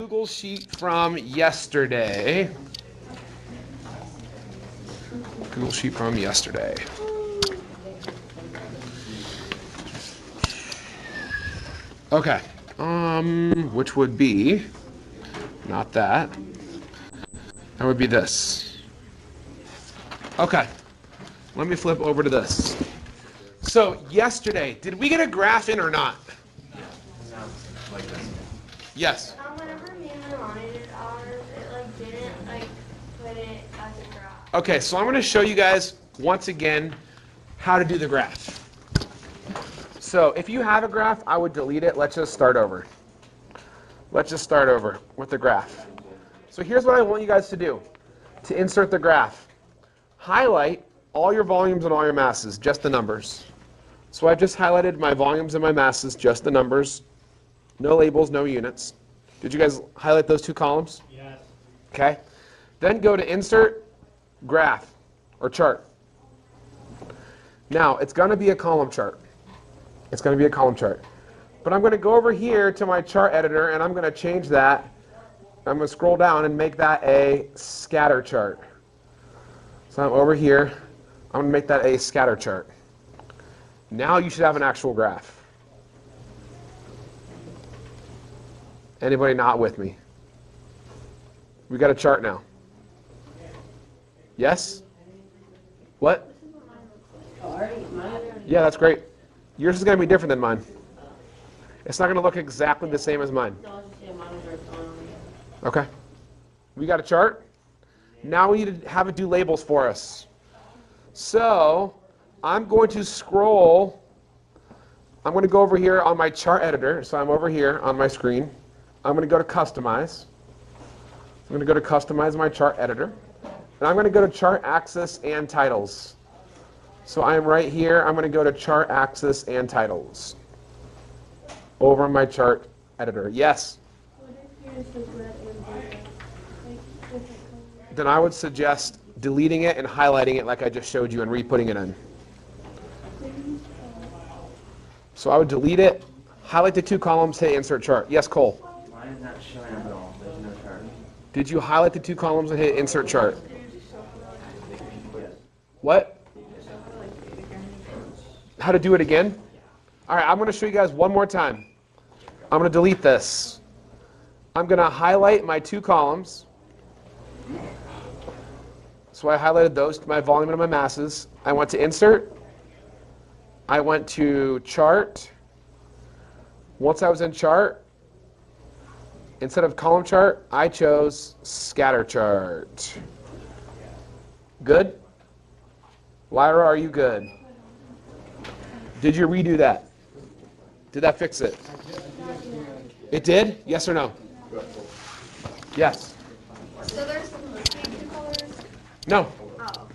Google Sheet from yesterday. Google Sheet from yesterday. Okay. Which would be, not that. That would be this. Okay. Let me flip over to this. So yesterday, did we get a graph in or not? Yes. Whenever me and my mom did ours, it didn't put it as a graph. Okay, so I'm going to show you guys once again how to do the graph. So if you have a graph, I would delete it. Let's just start over. Let's just start over with the graph. So here's what I want you guys to do to insert the graph. Highlight all your volumes and all your masses, just the numbers. So I've just highlighted my volumes and my masses, just the numbers. No labels, no units. Did you guys highlight those two columns? Yes. Okay. Then go to Insert, Graph, or Chart. Now, it's going to be a column chart. It's going to be a column chart. But I'm going to go over here to my chart editor, and I'm going to change that. I'm going to scroll down and make that a scatter chart. So I'm over here. I'm going to make that a scatter chart. Now you should have an actual graph. Anybody not with me? We got a chart now. Yes? What? Yeah, that's great. Yours is going to be different than mine. It's not going to look exactly the same as mine. Okay. We got a chart. Now we need to have it do labels for us. So I'm going to scroll. I'm going to go over here on my chart editor. So I'm over here on my screen. I'm going to go to Customize. I'm going to go to Customize my chart editor. And I'm going to go to Chart Axis and Titles. So I'm right here. I'm going to go to Chart Axis and Titles. Over on my chart editor. Yes? Then I would suggest deleting it and highlighting it like I just showed you and re-putting it in. So I would delete it, highlight the two columns, hit Insert Chart. Yes, Cole? Mine is not showing up at all. There's no chart. Did you highlight the two columns and hit Insert Chart? What? How to do it again? All right, I'm going to show you guys one more time. I'm going to delete this. I'm going to highlight my two columns. So I highlighted those to my volume and my masses. I went to Insert. I went to Chart. Once I was in Chart, instead of Column Chart, I chose Scatter Chart. Good? Lyra, are you good? Did you redo that? Did that fix it? It did? Yes or no? Yes. So there's supposed to be two colors? No. Oh.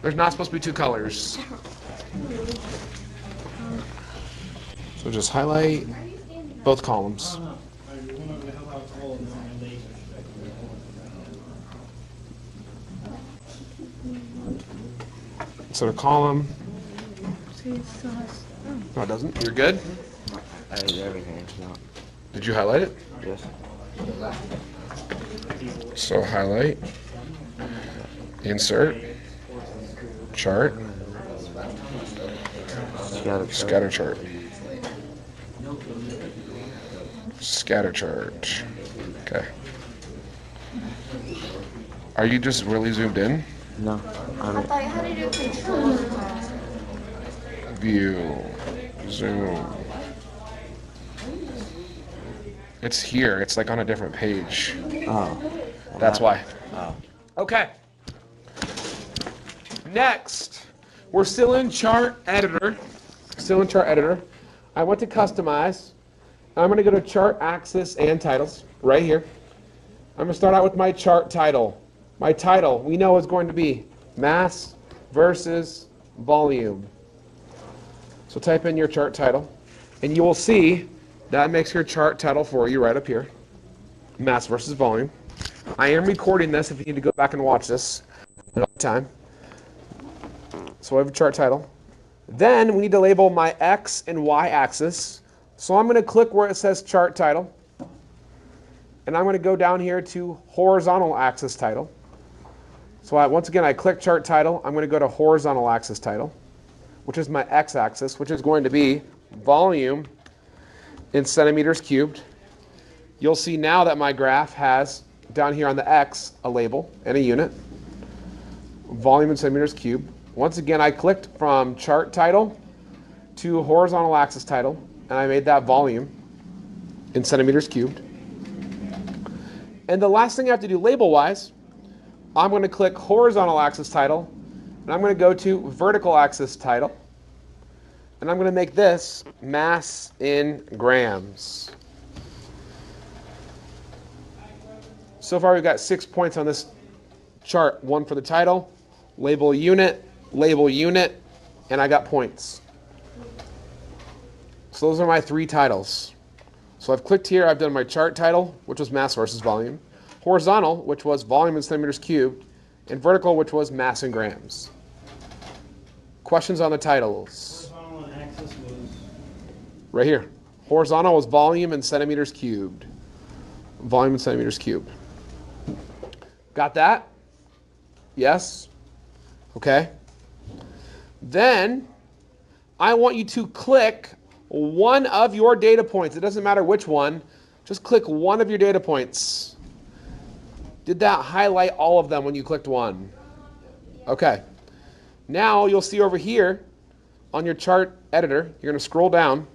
There's not supposed to be two colors. So just highlight both columns. So the column. No, it doesn't. You're good? I did everything. It's not. Did you highlight it? Yes. So highlight, insert, chart, scatter chart. Scatter chart. Okay. Are you just really zoomed in? No. I thought you had to do control. View, zoom. It's here. It's like on a different page. Oh. That's why. Oh. Okay. Next, we're still in Chart Editor. Still in Chart Editor. I went to Customize. I'm going to go to Chart Axis and Titles right here. I'm going to start out with my chart title. My title, we know, is going to be Mass versus Volume. So type in your chart title, and you will see that makes your chart title for you right up here. Mass versus volume. I am recording this if you need to go back and watch this another time. So I have a chart title. Then we need to label my X and Y axis. So I'm going to click where it says chart title. And I'm going to go down here to horizontal axis title. So once again, I click chart title. I'm going to go to horizontal axis title, which is my x-axis, which is going to be volume in centimeters cubed. You'll see now that my graph has, down here on the x, a label and a unit. Volume in centimeters cubed. Once again, I clicked from chart title to horizontal axis title, and I made that volume in centimeters cubed. And the last thing I have to do label-wise, I'm going to click horizontal axis title, and I'm going to go to vertical axis title, and I'm going to make this mass in grams. So far we've got 6 points on this chart. One for the title, label unit, and I got points. So those are my 3 titles. So I've clicked here, I've done my chart title, which was mass versus volume, horizontal, which was volume in centimeters cubed, and vertical, which was mass in grams. Questions on the titles? Horizontal and axis was Right here. Horizontal was volume in centimeters cubed. Volume in centimeters cubed. Got that? Yes? Okay. Then I want you to click one of your data points. It doesn't matter which one. Just click one of your data points. Did that highlight all of them when you clicked one? Okay. Now you'll see over here on your chart editor, you're going to scroll down.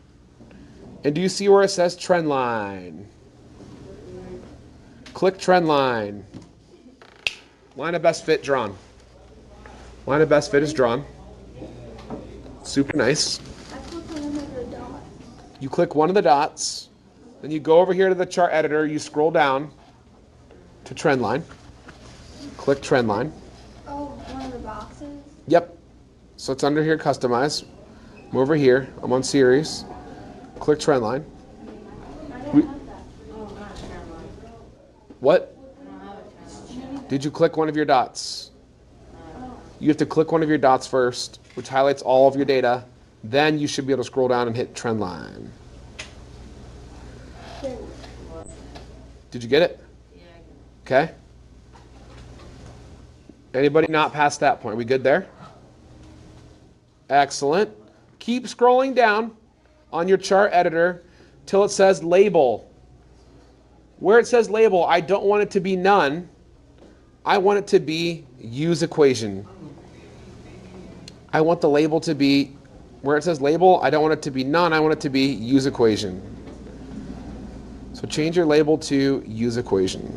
And do you see where it says trend line? Click trend line. Line of best fit drawn. Line of best fit is drawn. Super nice. You click one of the dots, then you go over here to the chart editor, you scroll down to trend line. Click trend line. Oh, one of the boxes? Yep. So it's under here, customize. I'm over here, I'm on series. Click trend line. What? Did you click one of your dots? You have to click one of your dots first, which highlights all of your data. Then you should be able to scroll down and hit trend line. Did you get it? Okay. Anybody not past that point? We good there? Excellent. Keep scrolling down on your chart editor till it says label. Where it says label, I don't want it to be none. I want it to be use equation. I want the label to be, where it says label, I don't want it to be none, I want it to be use equation. So change your label to use equation.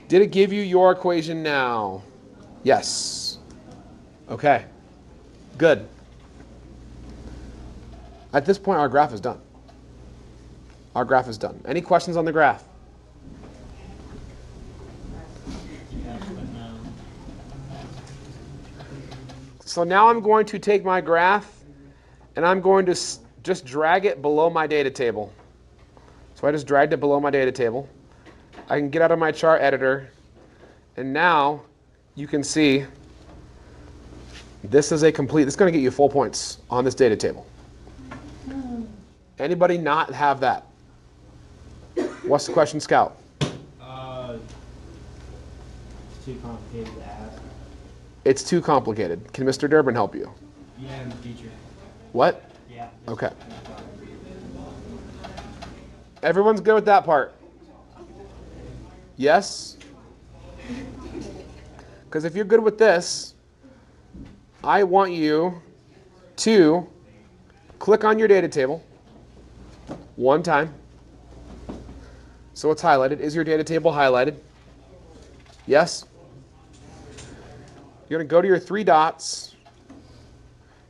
Did it give you your equation now? Yes. Okay. Good. At this point, our graph is done. Our graph is done. Any questions on the graph? So now I'm going to take my graph and I'm going to just drag it below my data table. So I just dragged it below my data table. I can get out of my chart editor, and now you can see this is a complete, this is going to get you full points on this data table. Anybody not have that? What's the question, Scout? it's too complicated to ask. It's too complicated. Can Mr. Durbin help you? Yeah, in the future. What? Yeah. Okay. Everyone's good with that part? Yes? Because if you're good with this, I want you to click on your data table one time. So it's highlighted. Is your data table highlighted? Yes? You're going to go to your 3 dots,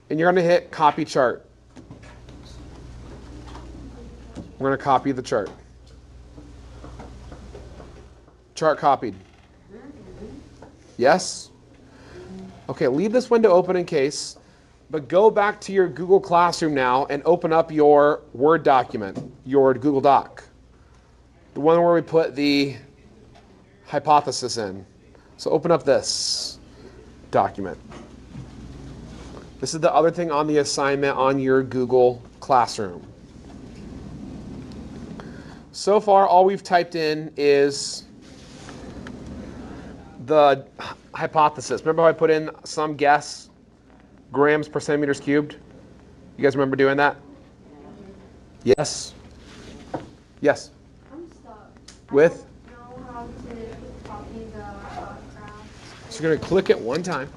and you're going to hit copy chart. We're going to copy the chart. Chart copied. Yes? Okay, leave this window open in case, but go back to your Google Classroom now and open up your Word document, your Google Doc. The one where we put the hypothesis in. So open up this document. This is the other thing on the assignment on your Google Classroom. So far, all we've typed in is the hypothesis. Remember how I put in some guess grams per centimeters cubed? You guys remember doing that? Yes. Yes. I'm stuck. With? I don't know how to copy the graph. So you're going to click it one time.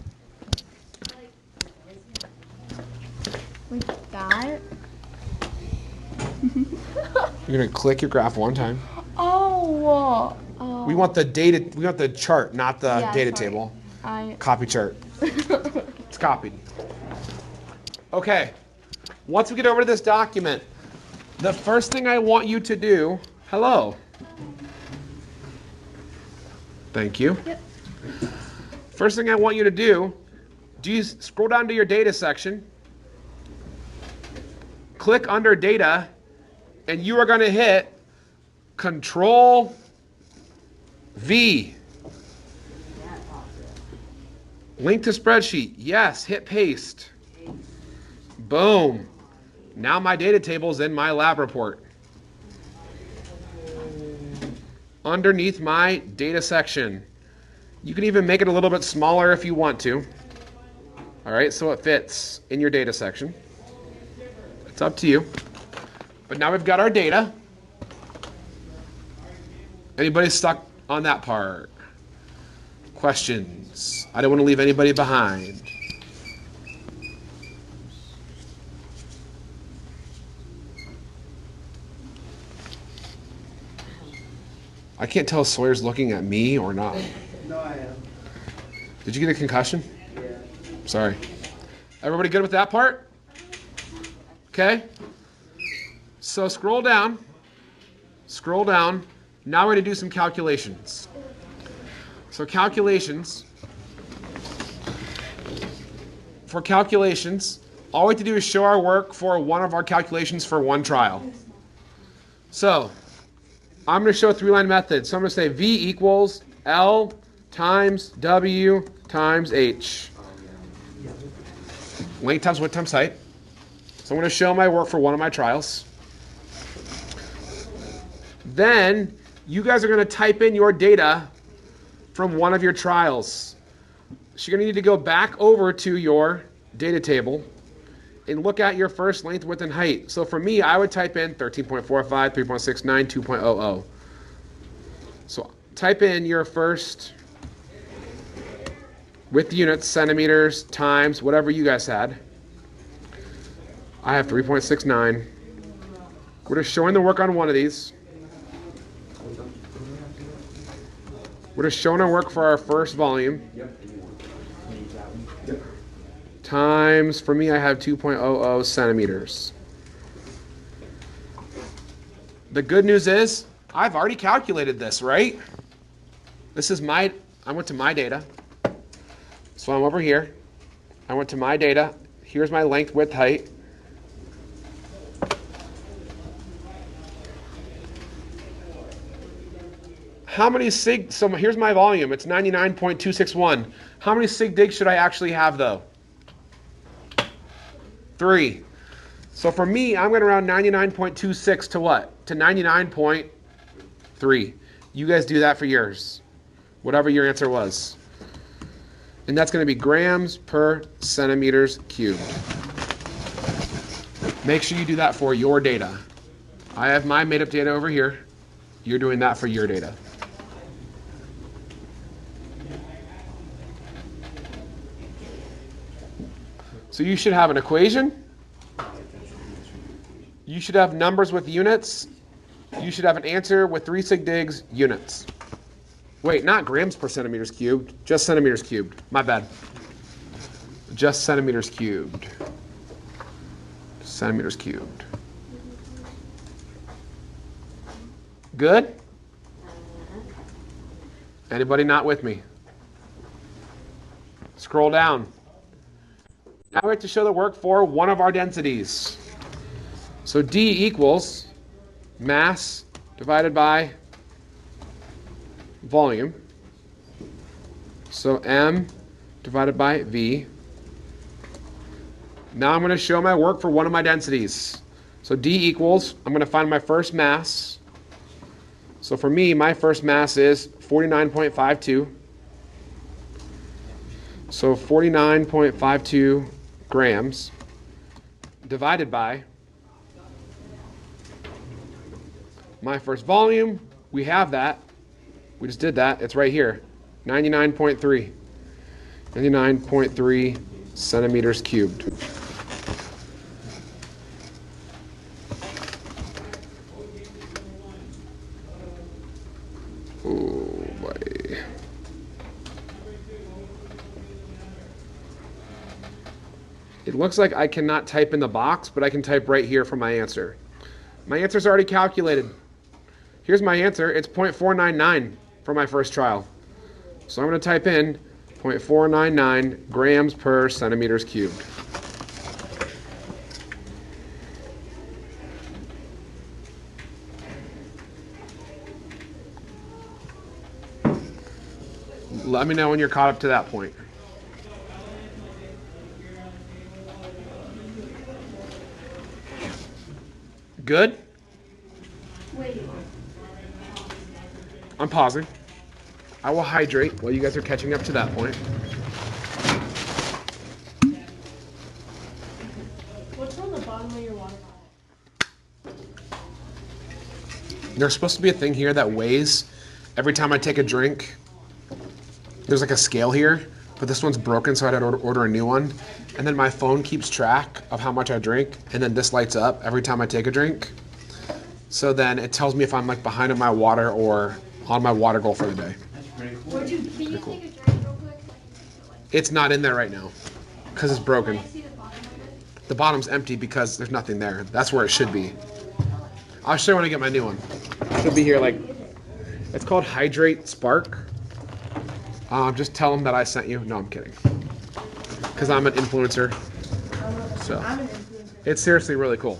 Like that? You're going to click your graph one time. Oh. We want the data. We want the chart, not the Yeah, data sorry. table. I. Copy chart. It's copied. Okay. Once we get over to this document, the first thing I want you to do. Hello. Thank you. Yep. First thing I want you to do you scroll down to your data section, click under data, and you are going to hit Control V. Link to spreadsheet. Yes, hit paste. Boom. Now my data table is in my lab report. Underneath my data section. You can even make it a little bit smaller if you want to. All right, so it fits in your data section. It's up to you. But now we've got our data. Anybody stuck on that part? Questions? I don't want to leave anybody behind. I can't tell if Sawyer's looking at me or not. No, I am. Did you get a concussion? Yeah. Sorry. Everybody good with that part? Okay. So scroll down. Scroll down. Now we're going to do some calculations. So calculations. For calculations, all we have to do is show our work for one of our calculations for one trial. So I'm going to show a three-line method. So I'm going to say V equals L times W times H. Length times width times height. So I'm going to show my work for one of my trials. Then you guys are going to type in your data from one of your trials. So you're going to need to go back over to your data table and look at your first length, width, and height. So for me, I would type in 13.45, 3.69, 2.00. So type in your first with units, centimeters, times, whatever you guys had. I have 3.69. We're just showing the work on one of these. We're just showing our work for our first volume. Times, for me, I have 2.00 centimeters. The good news is, I've already calculated this, right? This is I went to my data. So I'm over here. I went to my data. Here's my length, width, height. How many sig, so here's my volume. It's 99.261. How many sig digs should I actually have though? 3. So for me, I'm going around 99.26 to what? To 99.3. You guys do that for yours. Whatever your answer was. And that's going to be grams per centimeters cubed. Make sure you do that for your data. I have my made up data over here. You're doing that for your data. So you should have an equation. You should have numbers with units. You should have an answer with 3 sig digs units. Wait, not grams per centimeters cubed, just centimeters cubed. My bad. Just centimeters cubed. Centimeters cubed. Good? Anybody not with me? Scroll down. Now we have to show the work for one of our densities. So D equals mass divided by volume. So M divided by V. Now I'm going to show my work for one of my densities. So D equals, I'm going to find my first mass. So for me, my first mass is 49.52. So 49.52 grams divided by my first volume. We have that. We just did that. It's right here. 99.3. 99.3 centimeters cubed. Oh, buddy. It looks like I cannot type in the box, but I can type right here for my answer. My answer's already calculated. Here's my answer. It's 0.499 for my first trial. So I'm going to type in 0.499 grams per centimeters cubed. Let me know when you're caught up to that point. Good? Wait. I'm pausing. I will hydrate while you guys are catching up to that point. What's on the bottom of your water bottle? There's supposed to be a thing here that weighs every time I take a drink. There's like a scale here, but this one's broken, so I had to order a new one. And then my phone keeps track of how much I drink, and then this lights up every time I take a drink. So then it tells me if I'm like behind on my water or on my water goal for the day. That's pretty cool. Can you take a drink real quick? It's not in there right now because it's broken. Can I see the bottom of it? The bottom's empty because there's nothing there. That's where it should be. I'll show you when I get my new one. It should be here like, it's called Hydrate Spark. Just tell them that I sent you. No, I'm kidding. Because I'm an influencer. So I'm an influencer. it's seriously really cool.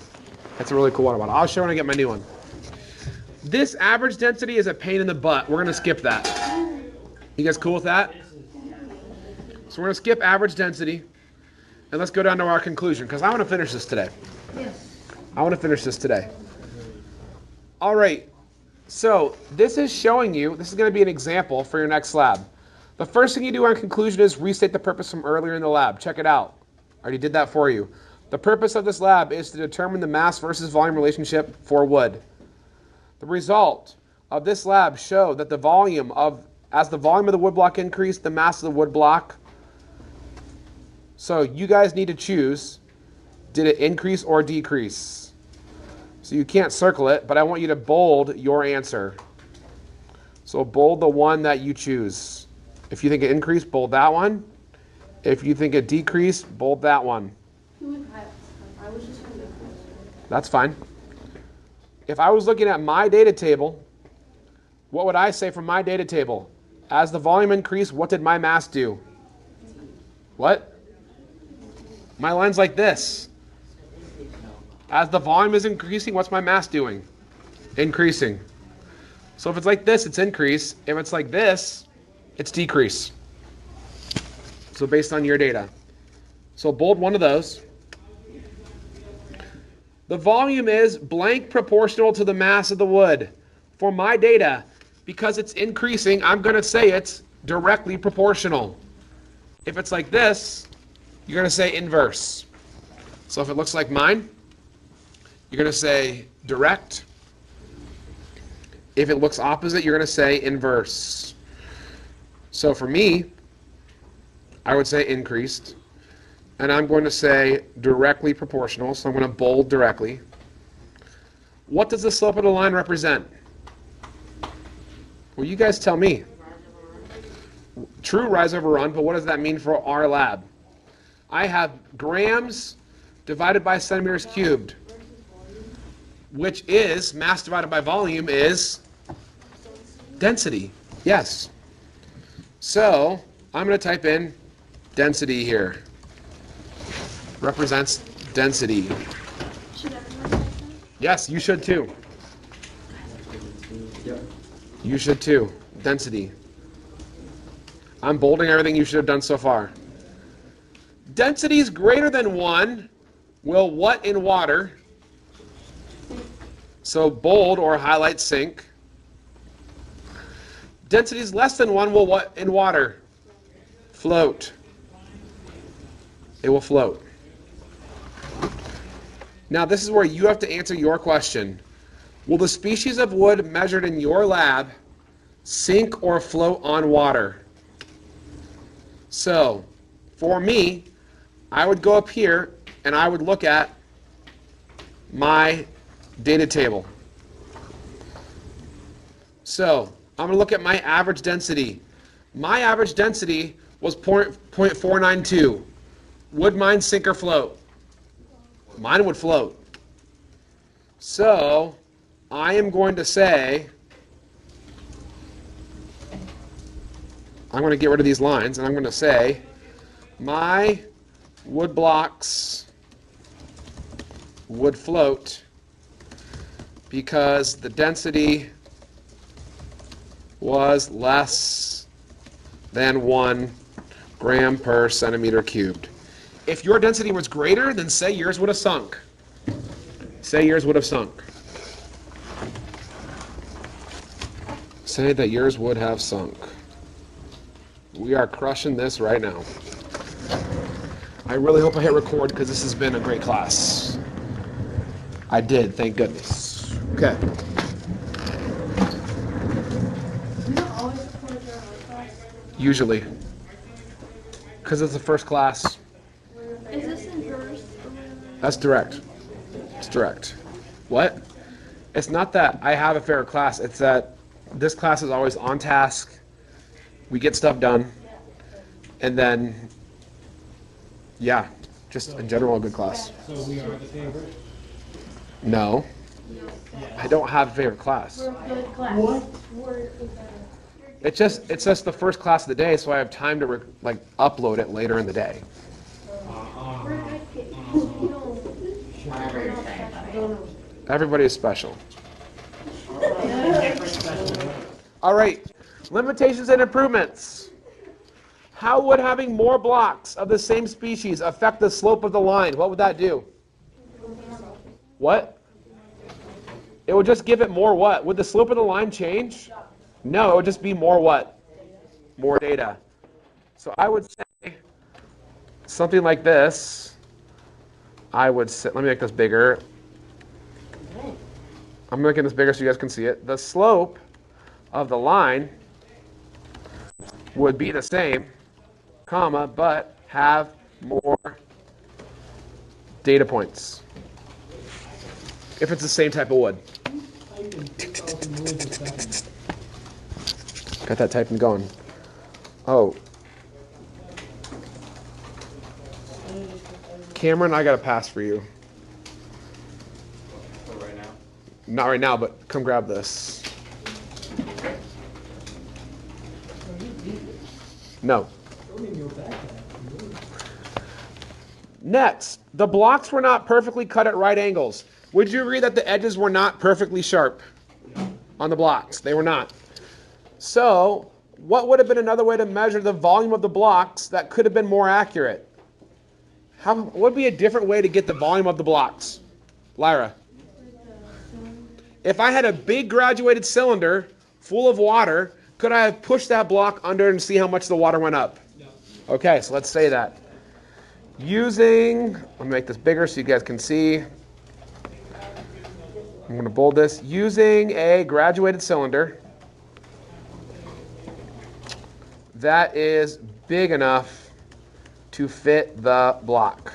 It's a really cool water bottle. I'll show you when I get my new one. This average density is a pain in the butt. We're going to skip that. You guys cool with that? So we're going to skip average density. And let's go down to our conclusion because I want to finish this today. Yes. I want to finish this today. All right. So this is showing you, this is going to be an example for your next lab. The first thing you do on conclusion is restate the purpose from earlier in the lab. Check it out. I already did that for you. The purpose of this lab is to determine the mass versus volume relationship for wood. The result of this lab showed that as the volume of the wood block increased, the mass of the wood block. So you guys need to choose, did it increase or decrease? So you can't circle it, but I want you to bold your answer. So bold the one that you choose. If you think it increased, bold that one. If you think it decreased, bold that one. I was just going to go first. That's fine. If I was looking at my data table, what would I say from my data table? As the volume increased, what did my mass do? What? My line's like this. As the volume is increasing, what's my mass doing? Increasing. So if it's like this, it's increase. If it's like this, it's decrease. So based on your data. So bold one of those. The volume is blank proportional to the mass of the wood. For my data, because it's increasing, I'm going to say it's directly proportional. If it's like this, you're going to say inverse. So if it looks like mine, you're going to say direct. If it looks opposite, you're going to say inverse. So for me, I would say increased. And I'm going to say directly proportional, so I'm going to bold directly. What does the slope of the line represent? Well, you guys tell me. True rise over run, but what does that mean for our lab? I have grams divided by centimeters cubed, which is, mass divided by volume is density. Yes. So I'm going to type in density here. Represents density. Should everyone type that? Yes, you should too. You should too. Density. I'm bolding everything you should have done so far. Density is greater than 1 will what in water? So bold or highlight sink. Density is less than 1 will what in water? Float. It will float. Now this is where you have to answer your question. Will the species of wood measured in your lab sink or float on water? So, for me, I would go up here and I would look at my data table. So, I'm going to look at my average density. My average density was 0.492. Would mine sink or float? Mine would float. So, I am going to say, I'm going to get rid of these lines, and I'm going to say, my wood blocks would float because the density was less than 1 gram per centimeter cubed. If your density was greater, then say yours would have sunk. Say yours would have sunk. Say that yours would have sunk. We are crushing this right now. I really hope I hit record because this has been a great class. I did, thank goodness. Okay. Usually. Because it's the first class. Is this in first? That's direct. It's direct. What? It's not that I have a favorite class. It's that this class is always on task. We get stuff done. And then, yeah, just in general a good class. So we are the favorite? No. I don't have a favorite class. We're a good class. We're It's just the first class of the day, so I have time to upload it later in the day. we're good kids. You don't. Everybody is special. All right, limitations and improvements. How would having more blocks of the same species affect the slope of the line? What would that do? What? It would just give it more what? Would the slope of the line change? No, it would just be more what? More data. So I would say something like this. I would say, let me make this bigger. I'm making this bigger so you guys can see it. The slope of the line would be the same, comma, but have more data points. If it's the same type of wood. Got that typing going. Oh. Cameron, I got a pass for you. Right now? Not right now, but come grab this. No. Next, the blocks were not perfectly cut at right angles. Would you agree that the edges were not perfectly sharp on the blocks? They were not. So, what would have been another way to measure the volume of the blocks that could have been more accurate? What would be a different way to get the volume of the blocks? Lyra? If I had a big graduated cylinder full of water, could I have pushed that block under and see how much the water went up? No. Okay, so let's say that. Let me make this bigger so you guys can see. I'm going to bold this. Using a graduated cylinder that is big enough to fit the block.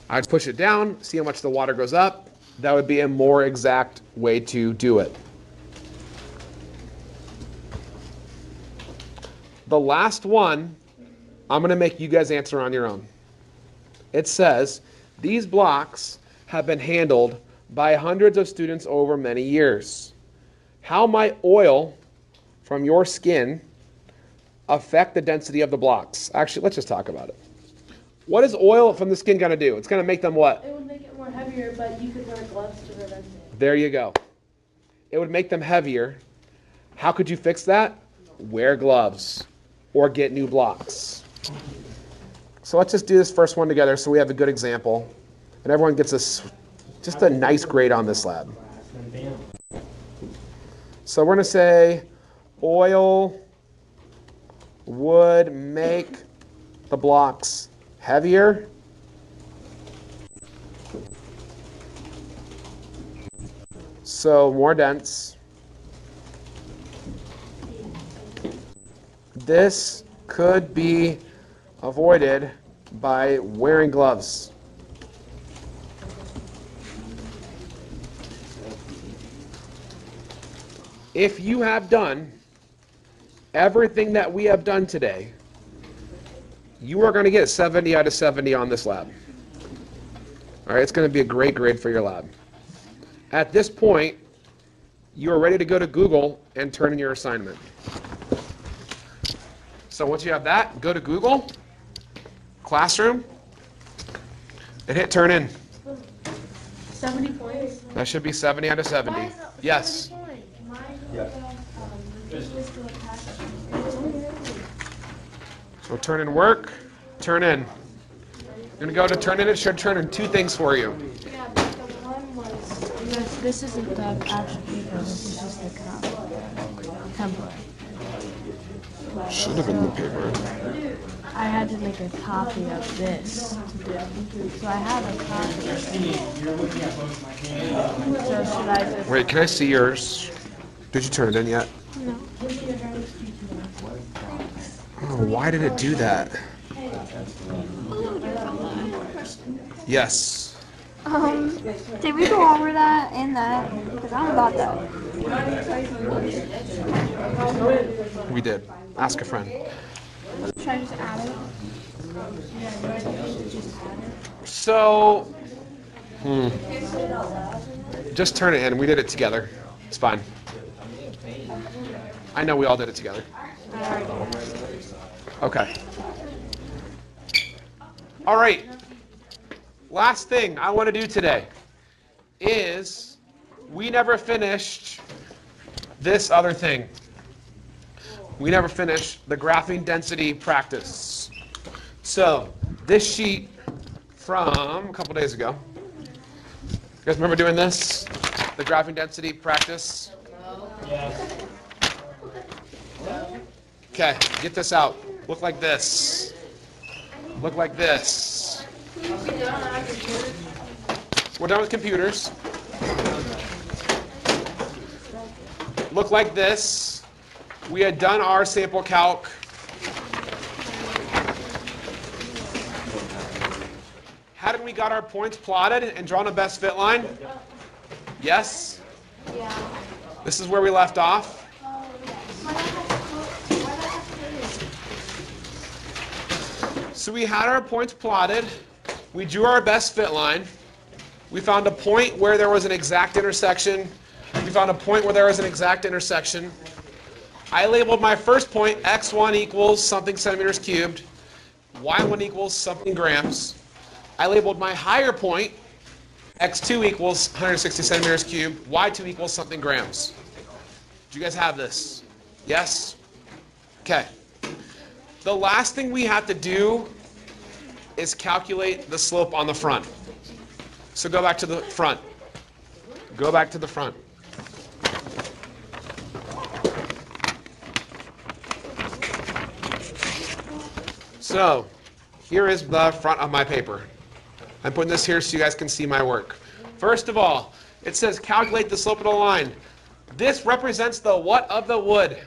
I'd push it down, see how much the water goes up. That would be a more exact way to do it. The last one, I'm going to make you guys answer on your own. It says, these blocks have been handled by hundreds of students over many years. How might oil from your skin affect the density of the blocks? Actually, let's just talk about it. What is oil from the skin going to do? It's going to make them what? It would make it more heavier, but you could wear gloves to prevent it. There you go. It would make them heavier. How could you fix that? Wear gloves or get new blocks. So let's just do this first one together so we have a good example. And everyone gets just a nice grade on this lab. So we're going to say oil would make the blocks heavier. So more dense. This could be avoided by wearing gloves. If you have done everything that we have done today, you are going to get 70 out of 70 on this lab. All right, it's going to be a great grade for your lab. At this point, you are ready to go to Google and turn in your assignment. So once you have that, go to Google, Classroom, and hit turn in. 70 points. That should be 70 out of 70. Yes. So turn in work, turn in. You're going to go to turn in. It should turn in two things for you. Yeah, but the one was, this isn't the actual paper, this is just the template. Should have been the paper. I had to make a copy of this to do. So I have a copy of it. So should I just... Wait, can I see yours? Did you turn it in yet? No. Oh, why did it do that? Yes. Did we go over that in that? Because I'm about that. We did. Ask a friend. Should I just add it? So, just turn it in. We did it together. It's fine. I know we all did it together. Okay. All right. Last thing I want to do today is we never finished this other thing. We never finished the graphing density practice. So this sheet from a couple days ago. You guys remember doing this? The graphing density practice? Yes. Okay, get this out. Look like this. Look like this. We're done with computers. Look like this. We had done our sample calc. Hadn't we got our points plotted and drawn a best fit line? Yes? Yeah. This is where we left off. So we had our points plotted. We drew our best fit line. We found a point where there was an exact intersection. We found a point where there was an exact intersection. I labeled my first point x1 equals something centimeters cubed, y1 equals something grams. I labeled my higher point x2 equals 160 centimeters cubed, y2 equals something grams. Do you guys have this? Yes? Okay. The last thing we have to do is calculate the slope on the front. So go back to the front. Go back to the front. So here is the front of my paper. I'm putting this here so you guys can see my work. First of all, it says calculate the slope of the line. This represents the what of the wood?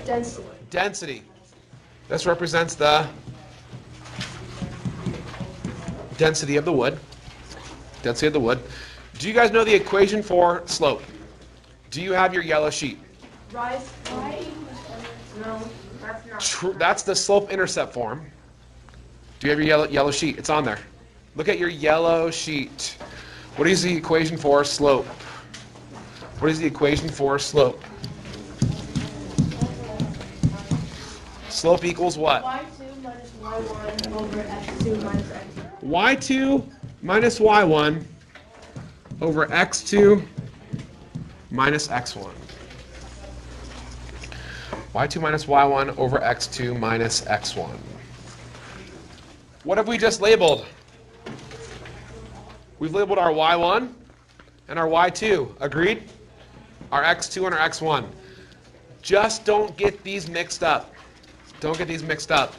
Density. Density. This represents the density of the wood. Density of the wood. Do you guys know the equation for slope? Do you have your yellow sheet? Rise. No, that's not. That's the slope-intercept form. Do you have your yellow sheet? It's on there. Look at your yellow sheet. What is the equation for slope? What is the equation for slope? Slope equals what? Y2 minus Y1 over X2 minus X1. Y2 minus Y1 over X2 minus X1. Y2 minus Y1 over X2 minus X1. What have we just labeled? We've labeled our Y1 and our Y2. Agreed? Our X2 and our X1. Just don't get these mixed up. Don't get these mixed up.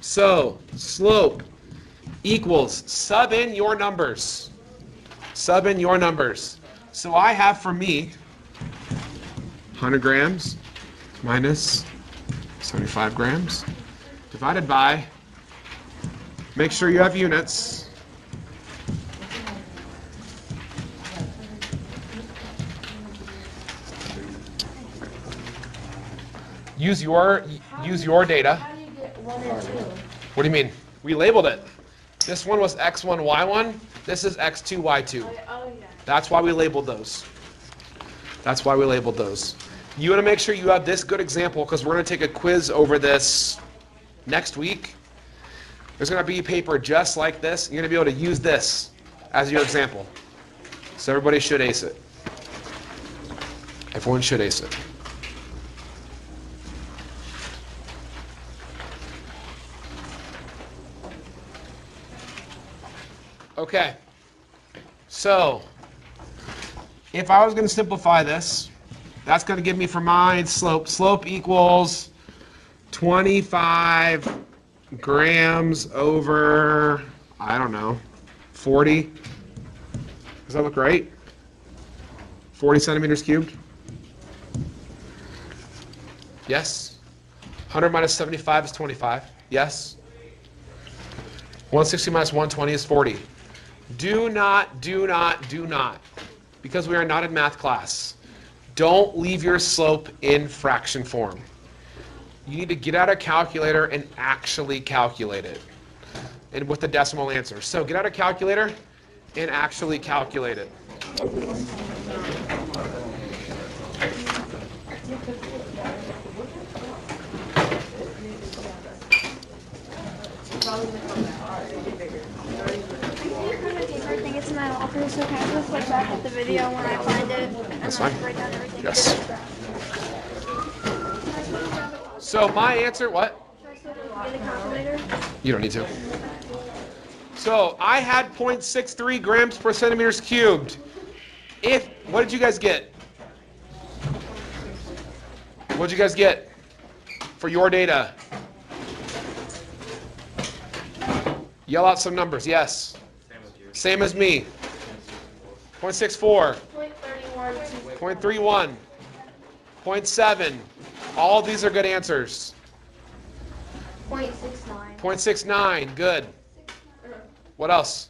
So, slope equals, sub in your numbers. Sub in your numbers. So I have for me 100 grams minus 75 grams divided by, make sure you have units, use your data. How do you get 1 and 2? What do you mean? We labeled it. This one was x1, y1. This is x2, y2. Oh, yeah. That's why we labeled those. That's why we labeled those. You want to make sure you have this good example because we're going to take a quiz over this next week. There's going to be a paper just like this. You're going to be able to use this as your example. So everybody should ace it. Everyone should ace it. Okay. So, if I was going to simplify this, that's going to give me for my slope. Slope equals 25 grams over, I don't know, 40. Does that look right? 40 centimeters cubed? Yes? 100 minus 75 is 25. Yes? 160 minus 120 is 40. Do not, because we are not in math class, don't leave your slope in fraction form. You need to get out a calculator and actually calculate it, and with the decimal answer. So get out a calculator and actually calculate it. I think it's in my locker, so can I just look back at the video when I find it and That's like fine. write down everything? Yes. So my answer, what? Should I still get a calculator? You don't need to. So I had 0.63 grams per centimeters cubed. What did you guys get? What did you guys get for your data? Yell out some numbers. Yes. Same as me. 0.64. 0.31. 0.31. 0.7. All of these are good answers. 0.69. 0.69. Good. What else?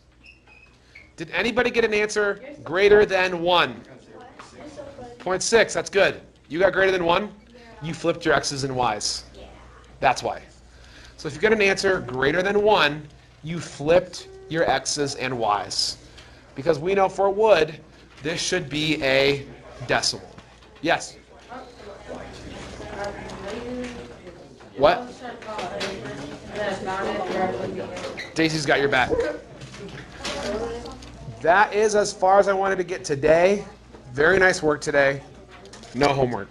Did anybody get an answer greater than 1? 0.6. That's good. You got greater than 1? You flipped your x's and y's. That's why. So if you get an answer greater than 1, you flipped your x's and y's. Because we know for wood, this should be a decimal. Yes? What? Daisy's got your back. That is as far as I wanted to get today. Very nice work today. No homework.